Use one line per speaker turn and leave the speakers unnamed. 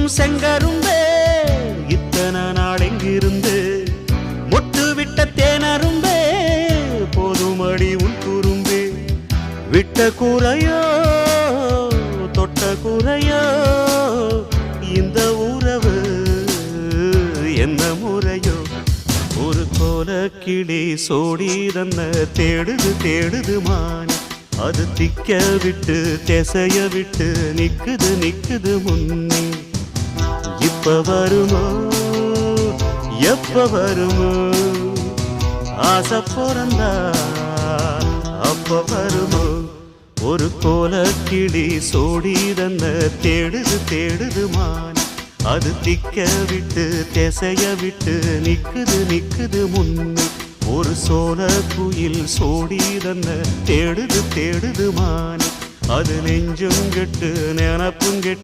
செங்கரும்பே இத்தனை நாள் எங்கிருந்து மொட்டு விட்ட தேனரும்பே போதுமடி உன் குறும்பே விட்ட கூரையோ தொட்ட கூரையோ இந்த உறவு என்ன முறையோ ஒரு கோல கிளி சோடி தன்ன தேடுது தேடுது மான் அது திக்க விட்டு திசைய விட்டு நிக்குது நிக்குது முன்னே இப்ப வருமோ எப்ப வருமோ ஆசை பிறந்தா அப்ப வருமோ ஒரு கோல கிளி சோடி தன்ன தேடுது தேடுது மான் அது திக்க விட்டு திசைய விட்டு நிக்குது நிக்குது முன்னே ஒரு சோல குயில் சோடி தன்ன தேடுது தேடுது மான் அது நெஞ்சும் கெட்டு நினப்பும் கெட்டு